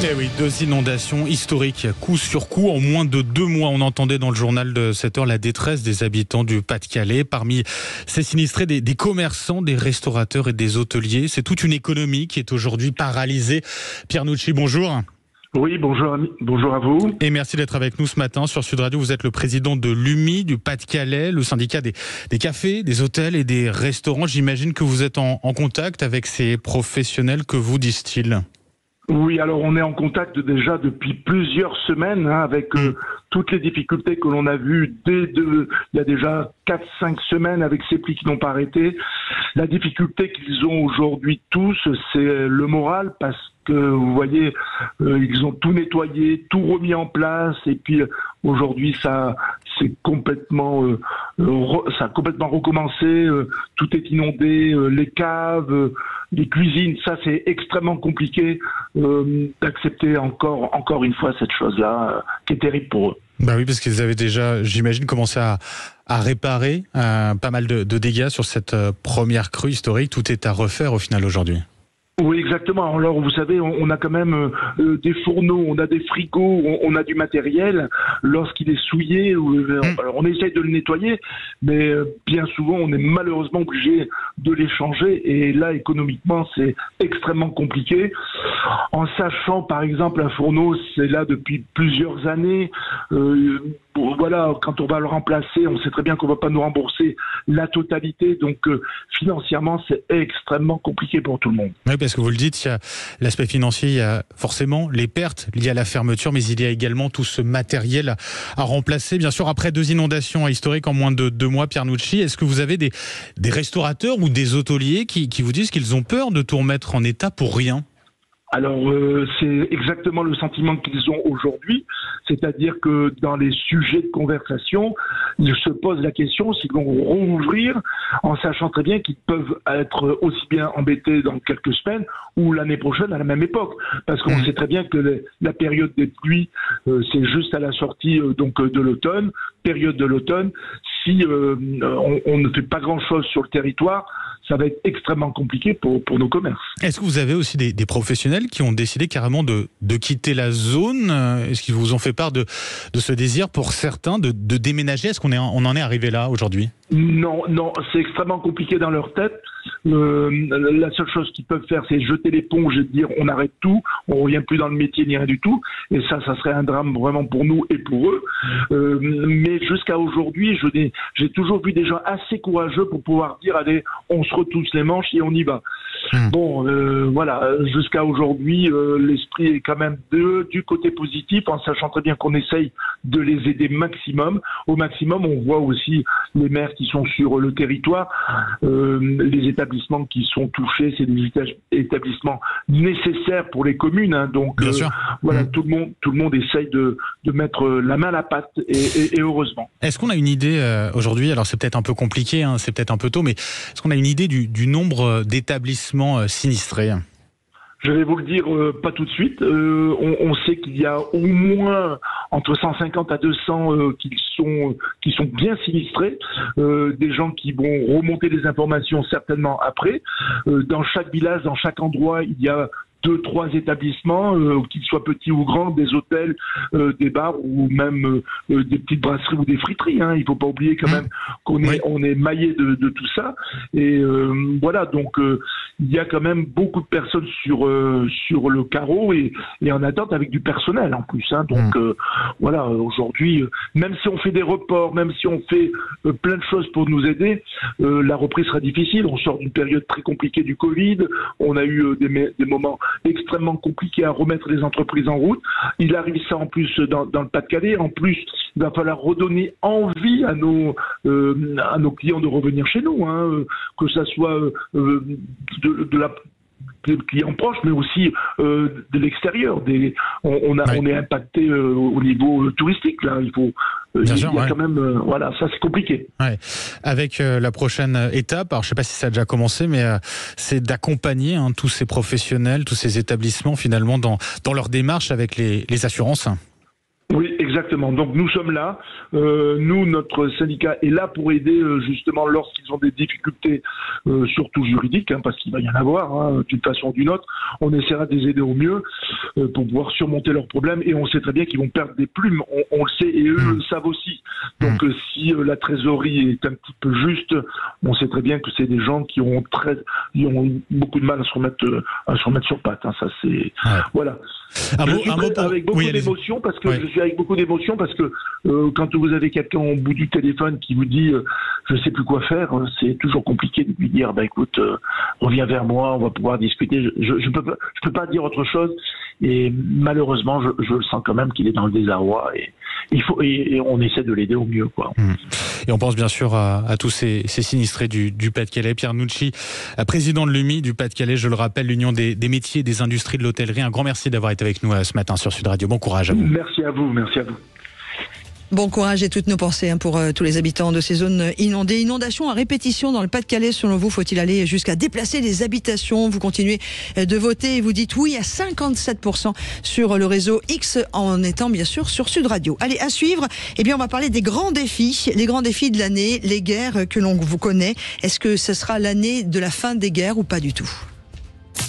Eh oui, 2 inondations historiques, coup sur coup, en moins de 2 mois. On entendait dans le journal de 7 heures la détresse des habitants du Pas-de-Calais. Parmi ces sinistrés, des commerçants, des restaurateurs et des hôteliers. C'est toute une économie qui est aujourd'hui paralysée. Pierre Nucci, bonjour. Oui, bonjour à vous. Et merci d'être avec nous ce matin sur Sud Radio. Vous êtes le président de l'UMI du Pas-de-Calais, le syndicat des cafés, des hôtels et des restaurants. J'imagine que vous êtes en contact avec ces professionnels. Que vous disent-ils ? Oui, alors on est en contact déjà depuis plusieurs semaines avec toutes les difficultés que l'on a vues il y a déjà 4-5 semaines avec ces pluies qui n'ont pas arrêté. La difficulté qu'ils ont aujourd'hui tous, c'est le moral parce que vous voyez, ils ont tout nettoyé, tout remis en place et puis aujourd'hui ça a complètement recommencé, tout est inondé, les caves, les cuisines, ça c'est extrêmement compliqué d'accepter encore une fois cette chose-là qui est terrible pour eux. Bah oui, parce qu'ils avaient déjà, j'imagine, commencé à réparer pas mal de dégâts sur cette première crue historique. Tout est à refaire au final aujourd'hui. Oui, exactement. Alors, vous savez, on a quand même des fourneaux, on a des frigos, on a du matériel. Lorsqu'il est souillé, alors on essaye de le nettoyer, mais bien souvent, on est malheureusement obligé de les changer. Et là, économiquement, c'est extrêmement compliqué. En sachant, par exemple, un fourneau, c'est là depuis plusieurs années. Voilà, quand on va le remplacer, on sait très bien qu'on ne va pas nous rembourser la totalité. Donc, financièrement, c'est extrêmement compliqué pour tout le monde. Oui, parce que vous le dites, il y a l'aspect financier, il y a forcément les pertes liées à la fermeture, mais il y a également tout ce matériel à remplacer. Bien sûr, après 2 inondations historiques en moins de 2 mois, Pierre Nucci, est-ce que vous avez des restaurateurs ou des hôteliers qui vous disent qu'ils ont peur de tout remettre en état pour rien ? Alors, c'est exactement le sentiment qu'ils ont aujourd'hui, c'est-à-dire que dans les sujets de conversation, ils se posent la question s'ils vont rouvrir, en sachant très bien qu'ils peuvent être aussi bien embêtés dans quelques semaines ou l'année prochaine à la même époque. Parce qu'on sait très bien que la période des pluies, c'est juste à la sortie de l'automne, période de l'automne. Si on ne fait pas grand-chose sur le territoire, ça va être extrêmement compliqué pour nos commerces. Est-ce que vous avez aussi des professionnels qui ont décidé carrément de quitter la zone ? Est-ce qu'ils vous ont fait part de ce désir pour certains de déménager ? Est-ce qu'on en est arrivé là aujourd'hui ? Non, c'est extrêmement compliqué dans leur tête. La seule chose qu'ils peuvent faire, c'est jeter l'éponge et dire on arrête tout, on revient plus dans le métier ni rien du tout. Et ça serait un drame vraiment pour nous et pour eux. Mais jusqu'à aujourd'hui, j'ai toujours vu des gens assez courageux pour pouvoir dire allez, on se retrousse les manches et on y va. Bon, voilà, jusqu'à aujourd'hui, l'esprit est quand même du côté positif, en sachant très bien qu'on essaye de les aider au maximum. On voit aussi les maires qui sont sur le territoire, les établissements qui sont touchés, c'est des établissements nécessaires pour les communes, hein, donc voilà, tout le monde essaye de mettre la main à la pâte et heureusement. Est-ce qu'on a une idée aujourd'hui, alors c'est peut-être un peu compliqué, hein, c'est peut-être un peu tôt, mais est-ce qu'on a une idée du nombre d'établissements sinistrés ? Je vais vous le dire pas tout de suite. On sait qu'il y a au moins entre 150 à 200 qui sont bien sinistrés. Des gens qui vont remonter les informations certainement après. Dans chaque village, dans chaque endroit, il y a 2-3 établissements, qu'ils soient petits ou grands, des hôtels, des bars ou même des petites brasseries ou des friteries. Hein. Il ne faut pas oublier quand même qu'on est maillé de tout ça. Et voilà, donc il y a quand même beaucoup de personnes sur le carreau et en attente avec du personnel en plus. Hein. Donc voilà, aujourd'hui, même si on fait des reports, même si on fait plein de choses pour nous aider, la reprise sera difficile. On sort d'une période très compliquée du Covid. On a eu des moments extrêmement compliqué à remettre les entreprises en route. Il arrive ça en plus dans le Pas-de-Calais. En plus, il va falloir redonner envie à nos clients de revenir chez nous, hein, que ça soit des clients proches, mais aussi de l'extérieur. On est impacté au niveau touristique. Là, il faut. Il y a quand même, voilà, ça c'est compliqué. Ouais. Avec la prochaine étape, alors je ne sais pas si ça a déjà commencé, mais c'est d'accompagner tous ces professionnels, tous ces établissements finalement dans leur démarche avec les assurances. Oui, exactement. Donc nous sommes là. Nous, notre syndicat est là pour aider justement lorsqu'ils ont des difficultés, surtout juridiques, parce qu'il va y en avoir d'une façon ou d'une autre. On essaiera de les aider au mieux. pour pouvoir surmonter leurs problèmes. Et on sait très bien qu'ils vont perdre des plumes, on le sait, et eux le savent aussi. Donc si la trésorerie est un petit peu juste, on sait très bien que c'est des gens qui ont beaucoup de mal à se remettre sur pattes. Hein. Ça c'est voilà. Avec beaucoup d'émotion parce que je suis avec beaucoup d'émotion parce que quand vous avez quelqu'un au bout du téléphone qui vous dit je sais plus quoi faire, c'est toujours compliqué de lui dire écoute, reviens vers moi, on va pouvoir discuter. Je peux pas dire autre chose. Et malheureusement, je le sens quand même qu'il est dans le désarroi et on essaie de l'aider au mieux, quoi. Et on pense bien sûr à tous ces sinistrés du Pas-de-Calais. Pierre Nucci, président de l'UMI du Pas-de-Calais, je le rappelle, l'Union des métiers et des industries de l'hôtellerie. Un grand merci d'avoir été avec nous ce matin sur Sud Radio. Bon courage à vous. Merci à vous, merci à vous. Bon courage et toutes nos pensées pour tous les habitants de ces zones inondées. Inondations à répétition dans le Pas-de-Calais. Selon vous, faut-il aller jusqu'à déplacer les habitations? Vous continuez de voter et vous dites oui à 57% sur le réseau X en étant bien sûr sur Sud Radio. Allez, à suivre, eh bien, on va parler des grands défis. Les grands défis de l'année, les guerres que l'on vous connaît. Est-ce que ce sera l'année de la fin des guerres ou pas du tout?